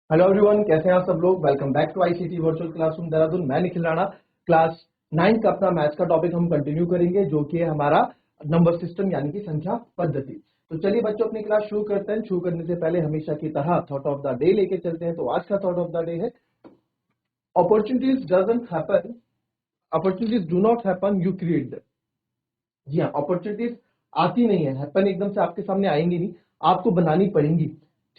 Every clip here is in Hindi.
हेलो एवरीवन, कैसे हैं आप सब लोग। Welcome back to ICT virtual classroom Dehradun. मैं निखिल राणा। क्लास 9 का अपना मैथ्स का टॉपिक हम कंटिन्यू करेंगे, जो कि है हमारा नंबर सिस्टम यानी कि संख्या पद्धति। तो चलिए बच्चों, अपनी क्लास शुरू करते हैं। शुरू करने से पहले हमेशा की तरह थॉट ऑफ द डे लेके चलते हैं। तो आज का थॉट ऑफ द डे है opportunities doesn't happen, opportunities do not happen, you create them. जी हाँ, अपॉर्चुनिटीज आती नहीं है, हैपन एकदम से आपके सामने आएंगी नहीं, आपको बनानी पड़ेंगी।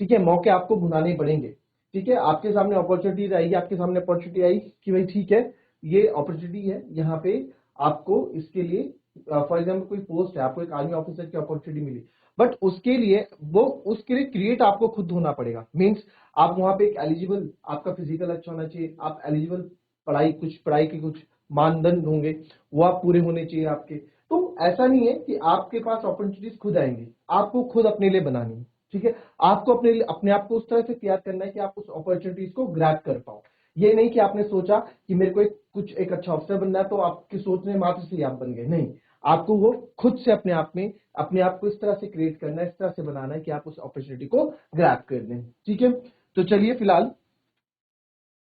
ठीक है, मौके आपको बुलाने पड़ेंगे। ठीक है, आपके सामने अपॉर्चुनिटीज आएगी, आपके सामने अपॉर्चुनिटी आई कि भाई ठीक है, ये अपॉर्चुनिटी है, यहाँ पे आपको इसके लिए फॉर एग्जाम्पल कोई पोस्ट है, आपको एक आर्मी ऑफिसर की अपॉर्चुनिटी मिली, बट उसके लिए उसके लिए क्रिएट आपको खुद होना पड़ेगा। मीन्स आप वहां पे एक एलिजिबल, आपका फिजिकल अच्छा होना चाहिए, आप एलिजिबल, पढ़ाई के कुछ मानदंड होंगे, वो आप पूरे होने चाहिए आपके। तो ऐसा नहीं है कि आपके पास अपॉर्चुनिटीज खुद आएंगी, आपको खुद अपने लिए बनानी है। ठीक है, आपको अपने आप को उस तरह से तैयार करना है कि आप उस अपॉर्चुनिटीज को ग्रैब कर पाओ। ये नहीं कि आपने सोचा कि मेरे को एक अच्छा अफसर बनना है, तो आपके सोचने मात्र से ही आप बन गए। नहीं, आपको वो खुद से अपने आप को इस तरह से क्रिएट करना है, इस तरह से बनाना है कि आप उस अपॉर्चुनिटी को ग्रैब कर दें। ठीक है, तो चलिए फिलहाल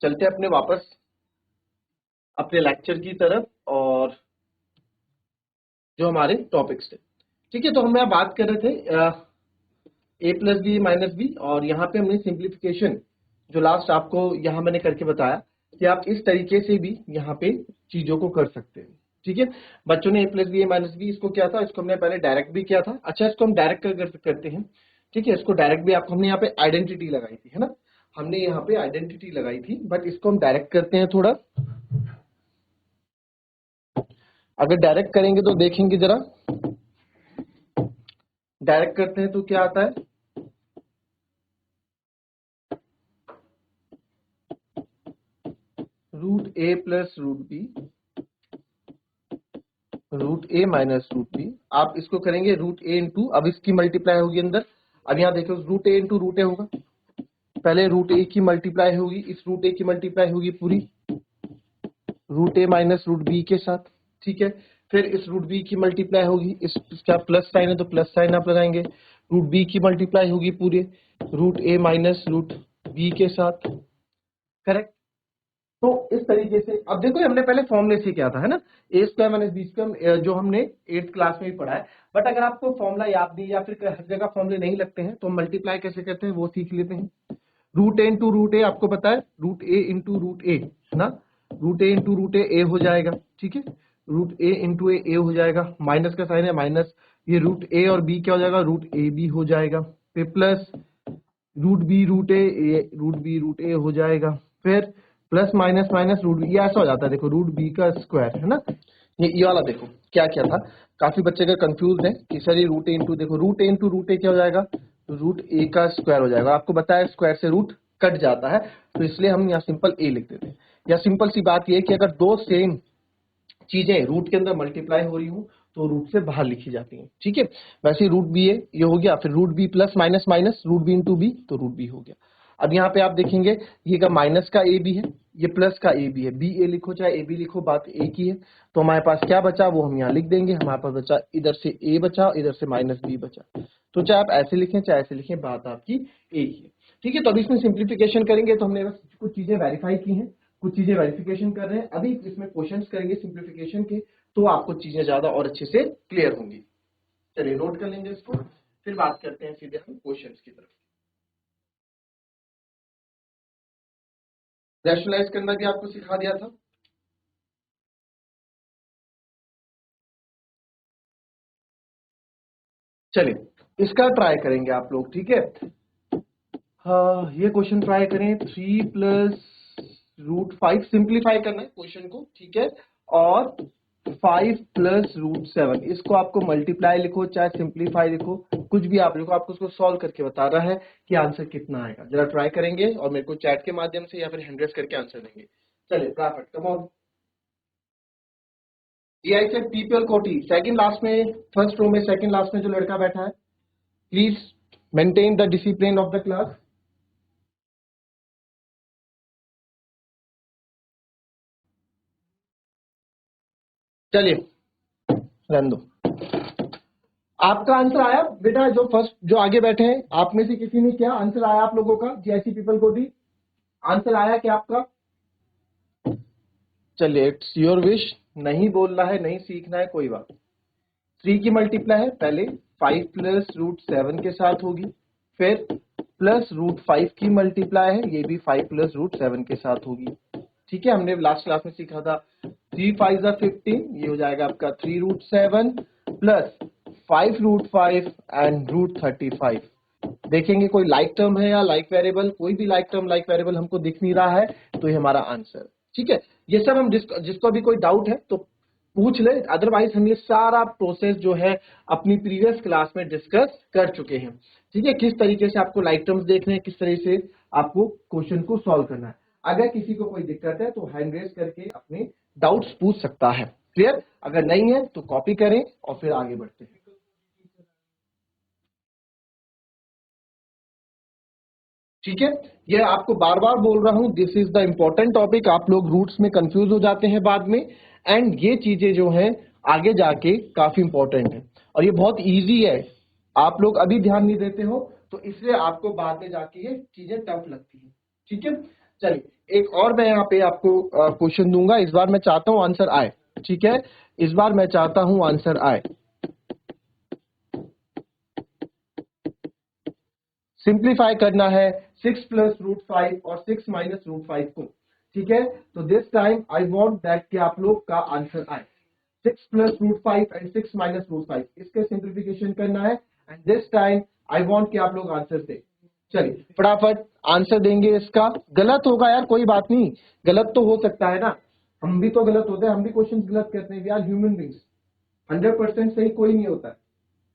चलते अपने वापस अपने लेक्चर की तरफ, और जो हमारे टॉपिक्स थे। ठीक है, तो हम यहाँ बात कर रहे थे ए प्लस बी माइनस बी, और यहाँ पे हमने सिंप्लीफिकेशन जो लास्ट आपको यहाँ मैंने करके बताया कि आप इस तरीके से भी यहाँ पे चीजों को कर सकते हैं। ठीक है, बच्चों ने ए प्लस बी माइनस बी इसको किया था, इसको हमने पहले डायरेक्ट भी किया था। अच्छा, इसको हम डायरेक्ट करते हैं। ठीक है, इसको डायरेक्ट भी आपको हमने यहाँ पे आइडेंटिटी लगाई थी, है ना, हमने यहाँ पे आइडेंटिटी लगाई थी, बट इसको हम डायरेक्ट करते हैं थोड़ा। अगर डायरेक्ट करेंगे तो देखेंगे जरा, डायरेक्ट करते हैं तो क्या आता है। रूट ए प्लस रूट बी, रूट ए माइनस रूट बी। आप इसको करेंगे रूट ए इंटू, अब इसकी मल्टीप्लाई होगी अंदर। अब यहाँ देखो, रूट ए इंटू रूट ए होगा, पहले रूट ए की मल्टीप्लाई होगी, इस रूट ए की मल्टीप्लाई होगी पूरी रूट ए माइनस रूट बी के साथ। ठीक है, फिर इस रूट बी की मल्टीप्लाई होगी, इसका प्लस साइन है तो प्लस साइन आप लगाएंगे, रूट बी की मल्टीप्लाई होगी पूरे रूट ए माइनस रूट बी के साथ। करेक्ट। तो इस तरीके से अब देखो, हमने पहले फॉर्मूले से किया था, है ना, ए स्क्वायर माइनस बी स्क्वायर, जो हमने 8th क्लास में भी पढ़ा है। बट अगर आपको फॉर्मूला याद नहीं, या फिर हर जगह फॉर्मूले नहीं लगते हैं, तो मल्टीप्लाई कैसे करते हैं वो सीख लेते हैं। रूट ए इंटू रूट ए आपको पता है, रूट ए इंटू रूट ए, है ना, root A into root A हो जाएगा। ठीक है, रूट ए इंटू ए हो जाएगा, माइनस का साइन है माइनस, ये रूट ए और बी क्या हो जाएगा, रूट ए बी हो जाएगा। फिर plus root B root A हो जाएगा। फिर plus minus minus root B, ये ऐसा हो जाता है, देखो रूट बी का स्क्वायर, है ना। ये वाला देखो क्या क्या था, काफी बच्चे का कंफ्यूज है कि सर ये रूट ए इंटू, देखो रूट ए इंटू रूट ए क्या हो जाएगा, रूट ए का स्क्वायर हो जाएगा। आपको बताया स्क्वायर से रूट कट जाता है, तो इसलिए हम यहाँ सिंपल ए लिख देते हैं। या सिंपल सी बात ये है कि अगर दो सेम चीजें रूट के अंदर मल्टीप्लाई हो रही हूँ तो रूट से बाहर लिखी जाती हैं। ठीक है, वैसे रूट बी है, ये हो गया। फिर root B plus minus minus root B into B, तो रूट बी हो गया। अब यहाँ पे आप देखेंगे, ये का माइनस का ए बी है, ये प्लस का ए बी है, बी ए लिखो चाहे ए बी लिखो, बात एक ही है। तो हमारे पास क्या बचा वो हम यहाँ लिख देंगे, हमारे पास बचा इधर से ए बचा, इधर से माइनस बी बचा। तो चाहे आप ऐसे लिखें चाहे ऐसे लिखें, बात आपकी एक ही है। ठीक है, तो अभी इसमें सिंप्लीफिकेशन करेंगे, तो हमने बस कुछ चीजें वेरीफाई की हैं, कुछ चीजें वेरिफिकेशन कर रहे हैं। अभी इसमें क्वेश्चंस करेंगे सिंप्लीफिकेशन के, तो आपको चीजें ज्यादा और अच्छे से क्लियर होंगी। चलिए नोट कर लेंगे इसको, फिर बात करते हैं सीधे हम क्वेश्चंस की तरफ। रैशनलाइज करना भी आपको सिखा दिया था। चलिए इसका ट्राई करेंगे आप लोग, ठीक है। हाँ, ये क्वेश्चन ट्राई करें, 3 + √5, सिंप्लीफाई करना है क्वेश्चन को, ठीक है। और 5 + √7, इसको आपको मल्टीप्लाई लिखो चाहे सिंप्लीफाई लिखो, कुछ भी आप लिखो, आपको उसको सॉल्व करके बता रहा है कि आंसर कितना आएगा। जरा ट्राई करेंगे और मेरे को चैट के माध्यम से या फिर हैंड रेस करके आंसर देंगे। चलिए फटाफट, कम ऑन। ये आई सेड पीपल कोटी, सेकंड लास्ट में, फर्स्ट रो में सेकंड लास्ट में जो लड़का बैठा है, please maintain the discipline of the class. चलिए रहने दो। आपका आंसर आया बेटा, जो फर्स्ट जो आगे बैठे हैं आप में से किसी ने क्या आंसर आया आप लोगों का, जीआईसी पीपल कोटी? आंसर आया क्या आपका? चलिए, इट्स योर विश, नहीं बोलना है, नहीं सीखना है, कोई बात। 3 की मल्टीप्लाई है, पहले 5 प्लस रूट 7 के साथ होगी, फिर प्लस रूट 5 की मल्टीप्लाई है, ये भी 5 प्लस रूट 7 के साथ होगी। ठीक है, हमने लास्ट क्लास में सीखा था 3 5 15, ये हो जाएगा आपका 3 root 7 plus 5 root 5 and root 35। देखेंगे कोई लाइक टर्म है या लाइक वेरिएबल, कोई भी लाइक टर्म लाइक वेरिएबल हमको दिख नहीं रहा है, तो ये हमारा आंसर। ठीक है, ये सब हम जिसको भी कोई डाउट है तो पूछ ले, अदरवाइज हम ये सारा प्रोसेस जो है अपनी प्रीवियस क्लास में डिस्कस कर चुके हैं। ठीक है, किस तरीके से आपको लाइक टर्म्स देखने हैं, किस तरह से आपको क्वेश्चन को सॉल्व करना है। अगर किसी को कोई दिक्कत है तो हैंड रेज करके अपने डाउट्स पूछ सकता है। क्लियर? अगर नहीं है तो कॉपी करें और फिर आगे बढ़ते हैं। ठीक है, ये आपको बार बार बोल रहा हूं, this is the important topic. आप लोग रूट्स में कंफ्यूज हो जाते हैं बाद में, एंड ये चीजें जो हैं आगे जाके काफी इंपॉर्टेंट है, और ये बहुत इजी है। आप लोग अभी ध्यान नहीं देते हो तो इसलिए आपको बाद में जाके ये चीजें टफ लगती है। ठीक है, चलिए एक और मैं यहाँ पे आपको क्वेश्चन दूंगा, इस बार मैं चाहता हूं आंसर आए। ठीक है, इस बार मैं चाहता हूं आंसर आए। सिंप्लीफाई करना है 6 प्लस रूट 5 और 6 माइनस रूट 5 को। ठीक है, तो this time I want that कि आप लोग का आंसर आए। 6 plus root 5 and 6 minus root 5, इसके सिंप्लीफिकेशन करना है, and this time I want कि आप लोग आंसर दे। चलिए फटाफट आंसर देंगे। इसका गलत होगा यार, कोई बात नहीं, गलत तो हो सकता है ना, हम भी तो गलत होते हैं, हम भी क्वेश्चन गलत करते हैं, वी आर ह्यूमन बींग्स। 100% सही कोई नहीं होता है,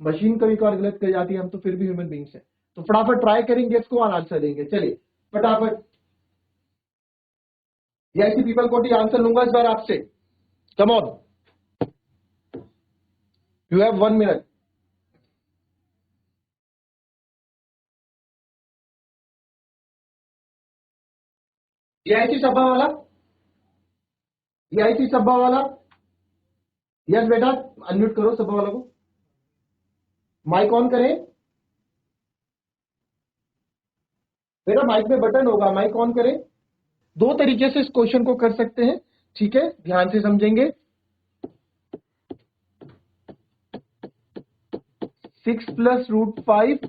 मशीन कभी कभार गलत कर जाती है, हम तो फिर भी ह्यूमन बींग्स हैं। तो फटाफट ट्राई करेंगे इसको और आंसर देंगे। चलिए फटाफट, ऐसी पीपल को आंसर लूंगा इस बार आपसे। Come on, you have 1 minute. ये ऐसी सब्बा वाला, ये ऐसी सब्बा वाला, यस बेटा, अनम्यूट करो सब्बा वाला को, माइक ऑन करें बेटा, माइक में बटन होगा, माइक ऑन करें। दो तरीके से इस क्वेश्चन को कर सकते हैं। ठीक है, ध्यान से समझेंगे। 6 प्लस रूट 5,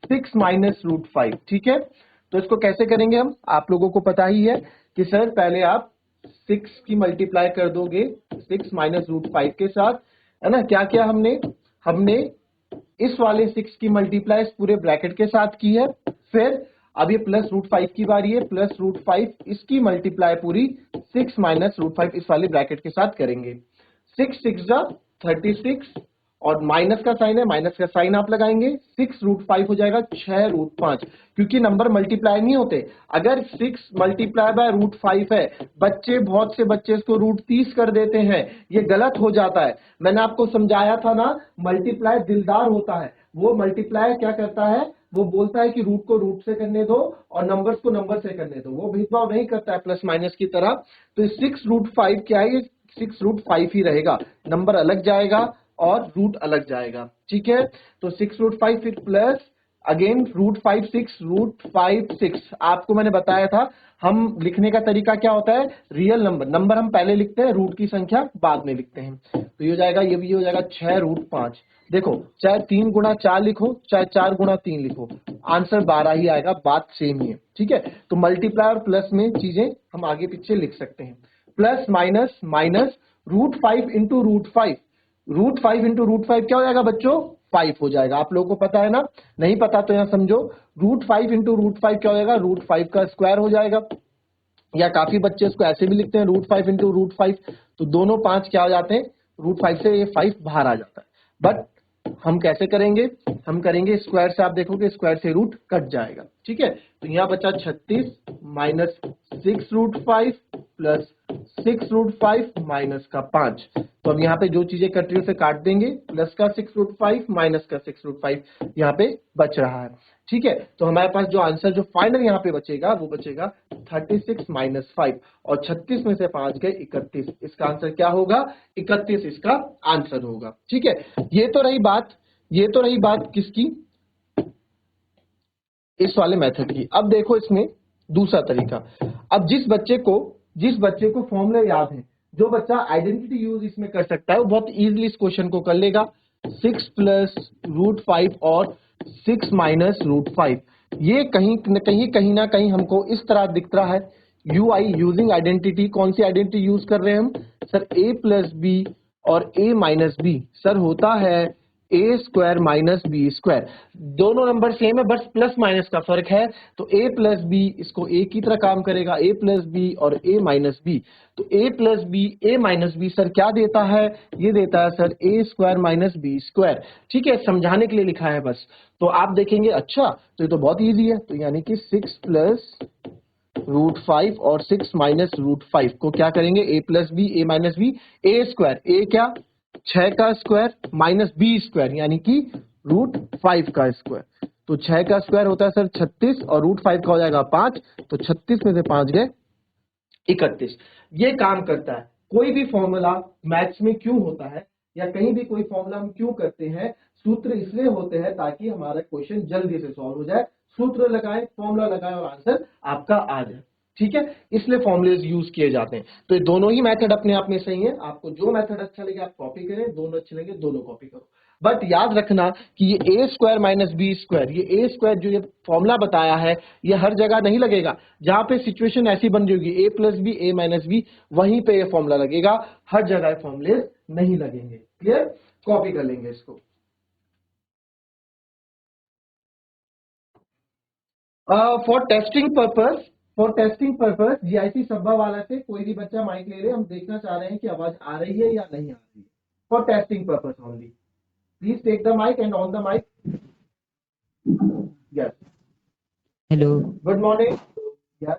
6 माइनस रूट 5। ठीक है, तो इसको कैसे करेंगे हम, आप लोगों को पता ही है कि सर पहले आप 6 की मल्टीप्लाई कर दोगे 6 माइनस रूट 5 के साथ, है ना। क्या क्या हमने हमने इस वाले 6 की मल्टीप्लाई इस पूरे ब्रैकेट के साथ की है, फिर अब ये प्लस रूट 5 की बारी है, प्लस रूट 5 इसकी मल्टीप्लाई पूरी 6 माइनस रूट 5 इस वाले ब्रैकेट के साथ करेंगे। 6 6 जा 36, और माइनस का साइन है, माइनस का साइन आप लगाएंगे, 6 रूट 5 हो जाएगा 6 रूट 5, क्योंकि नंबर मल्टीप्लाई नहीं होते। अगर 6 मल्टीप्लाई बाय रूट 5 है, बच्चे बहुत से बच्चे इसको रूट 30 कर देते हैं, ये गलत हो जाता है। मैंने आपको समझाया था ना, मल्टीप्लाई दिलदार होता है, वो मल्टीप्लाई क्या करता है, वो बोलता है कि रूट को रूट से करने दो और नंबर्स को नंबर से करने दो, वो भेदभाव नहीं करता है प्लस माइनस की तरह। तो 6 रूट 5 क्या है, 6 रूट 5 ही रहेगा, नंबर अलग जाएगा और रूट अलग जाएगा। ठीक है, तो 6 रूट 5 फिर प्लस अगेन रूट 5 6 रूट 5 6। आपको मैंने बताया था हम लिखने का तरीका क्या होता है, रियल नंबर नंबर हम पहले लिखते हैं, रूट की संख्या बाद में लिखते हैं। तो ये हो जाएगा, ये भी हो जाएगा 6 रूट 5। देखो, चाहे 3 गुणा 4 लिखो, चाहे 4 गुणा 3 लिखो, आंसर 12 ही आएगा, बात सेम ही है। ठीक है, तो मल्टीप्लाई और प्लस में चीजें हम आगे पीछे लिख सकते हैं। Plus minus minus, root 5 into root 5, root 5 into root 5 क्या हो जाएगा बच्चों, 5 हो जाएगा। आप लोगों को पता है ना, नहीं पता तो यहां समझो, रूट 5 इंटू रूट 5 क्या हो जाएगा, रूट 5 का स्क्वायर हो जाएगा। या काफी बच्चे इसको ऐसे भी लिखते हैं, रूट 5 इंटू रूट 5, तो दोनों 5 क्या हो जाते हैं, रूट 5 से ये 5 बाहर आ जाता है। बट हम कैसे करेंगे, हम करेंगे स्क्वायर से, आप देखोगे स्क्वायर से रूट कट जाएगा। ठीक है, तो यहां बचा 36 minus 6 root 5 plus 6 root 5 minus का 5। तो अब यहाँ पे जो चीजें कट रही है उसे काट देंगे, प्लस का 6 रूट 5 माइनस का 6 रूट 5 यहाँ पे बच रहा है। ठीक है, तो हमारे पास जो आंसर जो फाइनल यहाँ पे बचेगा वो बचेगा 36 माइनस 5, और 36 में से 5 गए 31, इसका आंसर क्या होगा, 31 इसका आंसर होगा। ठीक है, ये तो रही बात, ये तो रही बात किसकी, इस वाले मेथड की। अब देखो इसमें दूसरा तरीका, अब जिस बच्चे को फॉर्मूले याद है, जो बच्चा आइडेंटिटी यूज इसमें कर सकता है, वो बहुत इजीली इस क्वेश्चन को कर लेगा। 6 प्लस रूट 5 और 6 माइनस रूट 5, ये कहीं ना कहीं हमको इस तरह दिख रहा है। यू आई यूजिंग आइडेंटिटी, कौन सी आइडेंटिटी यूज कर रहे हैं हम सर? ए प्लस बी और ए माइनस बी सर होता है ए स्क्वायर माइनस बी स्क्वायर। दोनों नंबर सेम है, बस प्लस माइनस का फर्क है। तो ए प्लस बी इसको ए की तरह काम करेगा, ए प्लस बी और ए माइनस बी। तो ए प्लस बी ए माइनस बी सर क्या देता है? ये देता है सर ए स्क्वायर माइनस बी स्क्वायर। ठीक है, समझाने के लिए लिखा है बस। तो आप देखेंगे अच्छा तो ये तो बहुत इजी है, तो यानी कि 6 प्लस रूट 5 और 6 माइनस रूट 5 को क्या करेंगे? ए प्लस बी ए माइनस बी, ए स्क्वायर ए क्या 6 का स्क्वायर माइनस बी स्क्वायर यानी कि रूट 5 का स्क्वायर। तो 6 का स्क्वायर होता है सर 36 और रूट 5 का हो जाएगा 5, तो 36 में से 5 गए 31। ये काम करता है। कोई भी फॉर्मूला मैथ्स में क्यों होता है या कहीं भी कोई फॉर्मूला हम क्यों करते हैं? सूत्र इसलिए होते हैं ताकि हमारा क्वेश्चन जल्दी से सॉल्व हो जाए। सूत्र लगाएं, फॉर्मूला लगाएं और आंसर आपका आ जाए। ठीक है, इसलिए फॉर्मुलेज यूज किए जाते हैं। तो ये दोनों ही मेथड अपने आप में सही है। आपको जो मेथड अच्छा लगे आप कॉपी करें, दोनों अच्छे लगे दोनों कॉपी करो। बट याद रखना कि ये ए स्क्वायर माइनस बी स्क्वायर, ये ए स्क्वायर जो ये फॉर्मूला बताया है, ये हर जगह नहीं लगेगा। जहां पे सिचुएशन ऐसी बन रही होगी ए प्लस बी ए माइनस बी, वहीं पे ये फॉर्मूला लगेगा, हर जगह फॉर्मूले नहीं लगेंगे। क्लियर? कॉपी कर लेंगे इसको। फॉर टेस्टिंग पर्पस जीआईसी सब्बा वाला से कोई भी बच्चा माइक ले रहे, हम देखना चाह रहे हैं कि आवाज आ रही है या नहीं आ रही है। For testing purpose only, please take the mic and on the mic. Yes, hello. Good morning. Yes,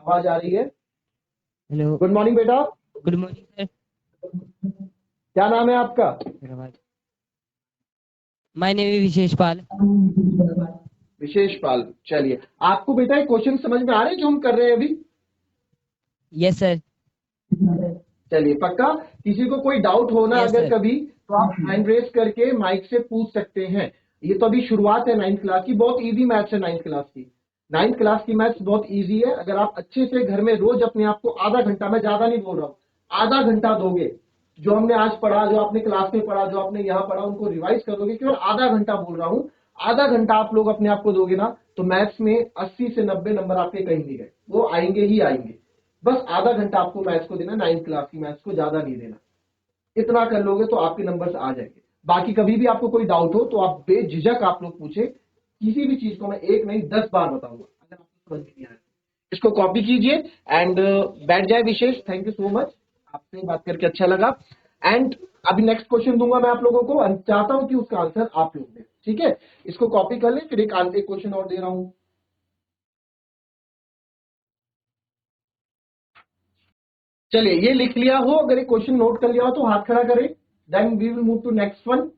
आवाज आ रही है। हेलो। गुड मॉर्निंग बेटा, गुड मॉर्निंग सर। क्या नाम है आपका? My name is Vishesh Pal. Vishesh Pal. चलिए, आपको बेटा ये क्वेश्चन समझ में आ रहे हैं जो हम कर रहे हैं अभी? Yes sir. चलिए, पक्का? किसी को कोई डाउट होना यस अगर सर। कभी, तो आप हैंड रेस करके माइक से पूछ सकते हैं। ये तो अभी शुरुआत है 9th क्लास की, बहुत इजी मैथ्स है 9th क्लास की। 9th क्लास की मैथ्स बहुत इजी है। अगर आप अच्छे से घर में रोज अपने आप को आधा घंटा, मैं ज्यादा नहीं बोल रहा हूँ, आधा घंटा दोगे, जो हमने आज पढ़ा, जो आपने क्लास में पढ़ा, जो आपने यहाँ पढ़ा, उनको रिवाइज करोगे, केवल आधा घंटा बोल रहा हूँ, आधा घंटा आप लोग अपने आप को दोगे ना, तो मैथ्स में 80 से 90 नंबर आपके कहीं नहीं गए, वो आएंगे ही आएंगे। बस आधा घंटा आपको मैथ्स को देना, 9th क्लास की मैथ्स को ज्यादा नहीं देना। इतना कर लोगे तो आपके नंबर्स आ जाएंगे। बाकी कभी भी आपको कोई डाउट हो तो आप बेझिझक आप लोग पूछे, किसी भी चीज को मैं एक नहीं 10 बार बताऊंगा अगर आपको समझ नहीं आया। इसको कॉपी कीजिए एंड बैठ जाए। विशेष, थैंक यू सो मच, आपसे बात करके अच्छा लगा। एंड अभी नेक्स्ट क्वेश्चन दूंगा मैं आप लोगों को, चाहता हूं कि उसका आंसर आप लोग दें। ठीक है, इसको कॉपी कर लें, फिर एक क्वेश्चन और दे रहा हूं। चलिए, ये लिख लिया हो, अगर ये क्वेश्चन नोट कर लिया हो तो हाथ खड़ा करें, then we will move to next one.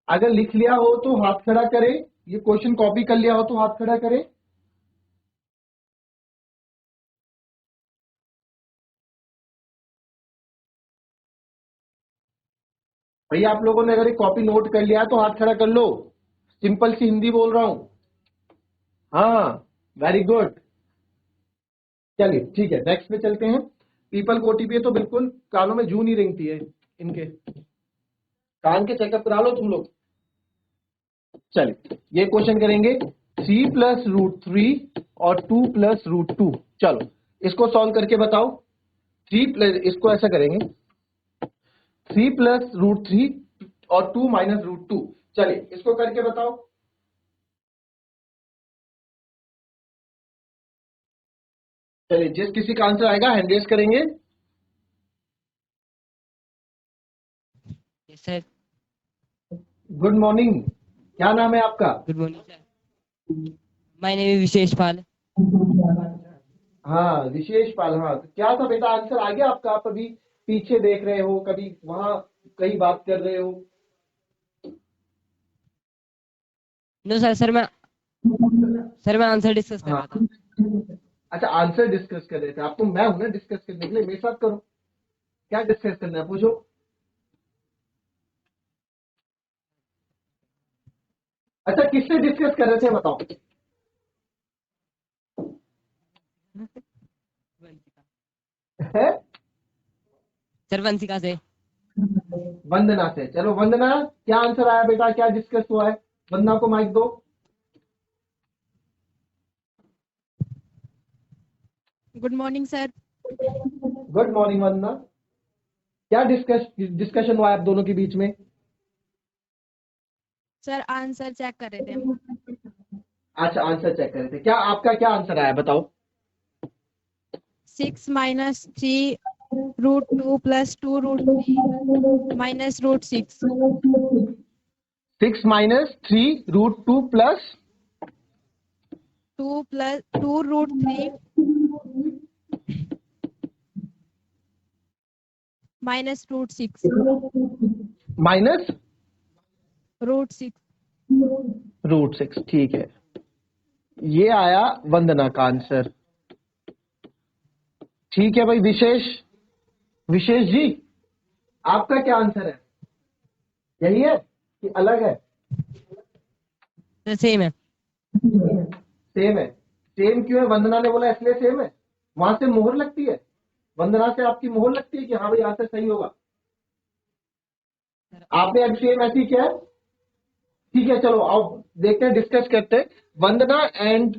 अगर लिख लिया हो तो हाथ खड़ा करें, ये क्वेश्चन कॉपी कर लिया हो तो हाथ खड़ा करें। भैया आप लोगों ने अगर ये कॉपी नोट कर लिया है तो हाथ खड़ा कर लो। सिंपल सी हिंदी बोल रहा हूं। हाँ, वेरी गुड। चलिए ठीक है, नेक्स्ट पे चलते हैं। पीपल कोटी पे तो बिल्कुल कानों में जू नहीं रेंगती है इनके, कान के चेकअप करा लो तुम लोग। चलिए, ये क्वेश्चन करेंगे 3 + √3 और 2 + √2। चलो, इसको सॉल्व करके बताओ। 3 इसको ऐसा करेंगे 3 + √3 और 2 - √2। चलिए, इसको करके बताओ। चलिए, जिस किसी का आंसर आएगा हैंड रेज करेंगे। Yes sir. गुड मॉर्निंग, क्या नाम है आपका? Good morning sir. My name is Vishesh Pal. हाँ, विशेष पाल। हाँ, तो क्या था बेटा आंसर आ गया आपका? आप अभी पीछे देख रहे हो, कभी वहां कहीं बात कर रहे हो? No sir. सर मैं आंसर डिस्कस कर हाँ, रहा था। अच्छा, आंसर डिस्कस कर रहे थे आप? तो मैं हूं ना डिस्कस करने के लिए, मेरे साथ करो। क्या डिस्कस करना है पूछो। अच्छा, किससे डिस्कस कर रहे थे बताओ। है सर वंशिका से। वंदना से। चलो वंदना, क्या आंसर आया बेटा, क्या डिस्कस हुआ है? वंदना को माइक दो। Good morning sir. Good morning Vandana, क्या डिस्कशन हुआ है आप दोनों के बीच में? सर आंसर चेक कर रहे थे हम। अच्छा, आंसर चेक कर रहे थे। क्या आपका क्या आंसर आया बताओ? 6 minus 3 root 2 plus 2 root 3 minus root 6। 6 minus 3 root 2 plus 2 root 3 minus root 6। Minus root 6। Root 6। ठीक है, ये आया वंदना का आंसर। ठीक है भाई, विशेष जी, आपका क्या आंसर है? यही है कि अलग है? सेम है। सेम है। सेम क्यों है? वंदना ने बोला इसलिए सेम है। वहां से मोहर लगती है, वंदना से आपकी मोहर लगती है कि हाँ भाई आंसर सही होगा। आपने अब सेम ऐसी क्या है? ठीक है, चलो आओ देखते हैं, डिस्कस करते हैं। वंदना एंड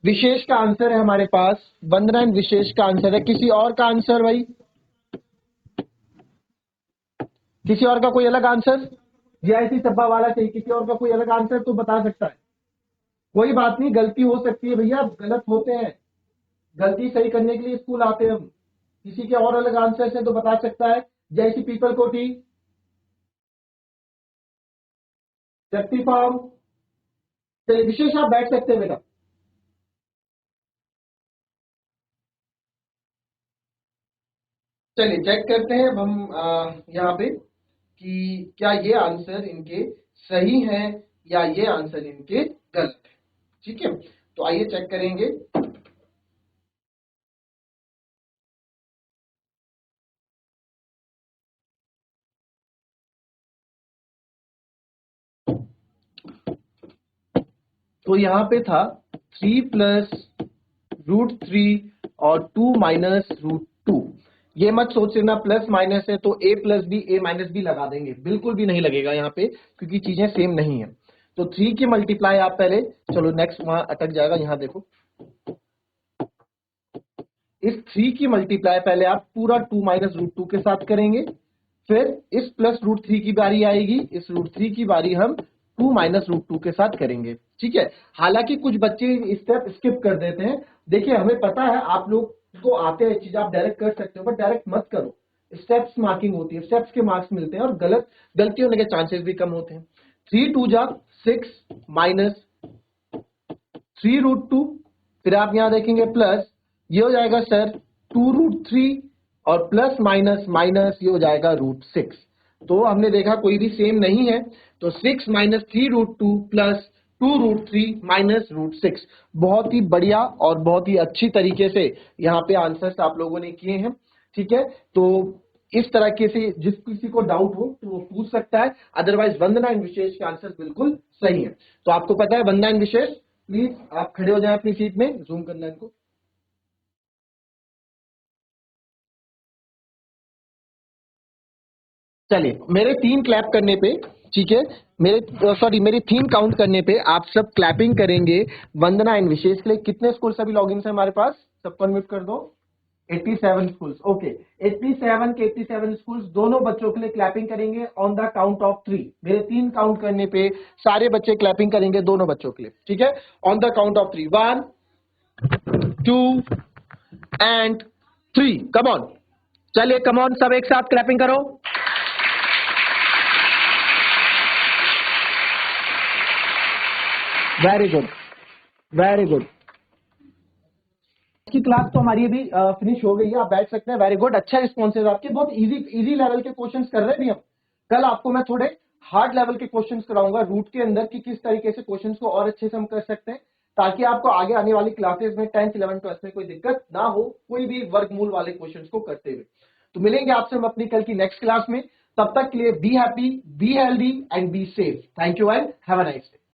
विशेष का आंसर है हमारे पास। वंदना एंड विशेष का आंसर है। किसी और का आंसर भाई? किसी और का कोई अलग आंसर? जीआईसी चब्बा वाला चाहिए। किसी और का कोई अलग आंसर तो बता सकता है। कोई बात नहीं, गलती हो सकती है भैया, गलत होते हैं, गलती सही करने के लिए स्कूल आते हैं हम। किसी के और अलग आंसर है तो बता सकता है। जैसी पीपल कोटी, शक्ति फार्म। चलिए विशेष, आप बैठ सकते हैं बेटा। चलिए चेक करते हैं अब हम यहाँ पे कि क्या ये आंसर इनके सही हैं या ये आंसर इनके गलत है। ठीक है, तो आइए चेक करेंगे। तो यहाँ पे था 3 प्लस रूट 3 और 2 माइनस रूट 2। ये मत सोच लेना प्लस माइनस है तो a plus B a minus B लगा देंगे, बिल्कुल भी नहीं लगेगा यहाँ पे, क्योंकि चीजें सेम नहीं है। तो 3 की मल्टीप्लाई आप पहले, चलो नेक्स्ट वहां अटक जाएगा, यहाँ देखो। इस 3 की मल्टीप्लाई पहले आप पूरा 2 माइनस रूट 2 के साथ करेंगे, फिर इस प्लस रूट 3 की बारी आएगी, इस रूट 3 की बारी हम 2 माइनस रूट 2 के साथ करेंगे। ठीक है, हालांकि कुछ बच्चे स्टेप स्किप कर देते हैं। देखिए हमें पता है आप लोग को आते हैं चीज, आप डायरेक्ट कर सकते हो, बट डायरेक्ट मत करो। स्टेप्स मार्किंग होती है, स्टेप्स के मार्क्स मिलते हैं और गलती होने के चांसेस भी कम होते हैं। 3 2 जा 6 माइनस 3 रूट 2, फिर आप यहां देखेंगे प्लस, ये हो जाएगा सर 2 रूट 3 और प्लस माइनस माइनस ये हो जाएगा रूट 6। तो हमने देखा कोई भी सेम नहीं है, तो 6 minus 3 root 2 plus 2 root 3 minus root 6। बहुत ही बढ़िया और बहुत ही अच्छी तरीके से यहाँ पे आंसर्स आप लोगों ने किए हैं। ठीक है, तो इस तरह के से जिस किसी को डाउट हो तो वो पूछ सकता है, अदरवाइज वंदना एंड विशेष के आंसर बिल्कुल सही है। तो आपको पता है वंदना एंड विशेष, प्लीज आप खड़े हो जाएं अपनी सीट में, जूम करना है इनको। चलिए मेरे 3 क्लैप करने पे, ठीक है, मेरे 3 काउंट करने पे आप सब क्लैपिंग करेंगे वंदना एंड विशेष के लिए। कितने स्कूल अभी लॉगिन है हमारे पास? सबको अनम्यूट कर दो। 87 स्कूल्स। ओके, 87 के 87 स्कूल्स दोनों बच्चों के लिए क्लैपिंग करेंगे ऑन द काउंट ऑफ 3। मेरे 3 काउंट करने पे सारे बच्चे क्लैपिंग करेंगे दोनों बच्चों के लिए। ठीक है, on the count of 3, 1 2 and 3। Come on, चलिए कम ऑन, सब एक साथ क्लैपिंग करो। Very good, very good. की क्लास तो हमारी अभी फिनिश हो गई है, आप बैठ सकते हैं। वेरी गुड, अच्छा रिस्पॉन्सेज आपके, बहुत इजी लेवल के क्वेश्चंस कर रहे हैं हम। कल आपको मैं थोड़े हार्ड लेवल के क्वेश्चंस कराऊंगा रूट के अंदर कि किस तरीके से क्वेश्चंस को और अच्छे से हम कर सकते हैं, ताकि आपको आगे आने वाली क्लासेस में 10th 11th 12th में कोई दिक्कत ना हो, कोई भी वर्गमूल वाले क्वेश्चंस को करते हुए। तो मिलेंगे आपसे हम अपनी कल की नेक्स्ट क्लास में। तब तक के लिए be happy, be healthy and be safe. Thank you and have a nice day.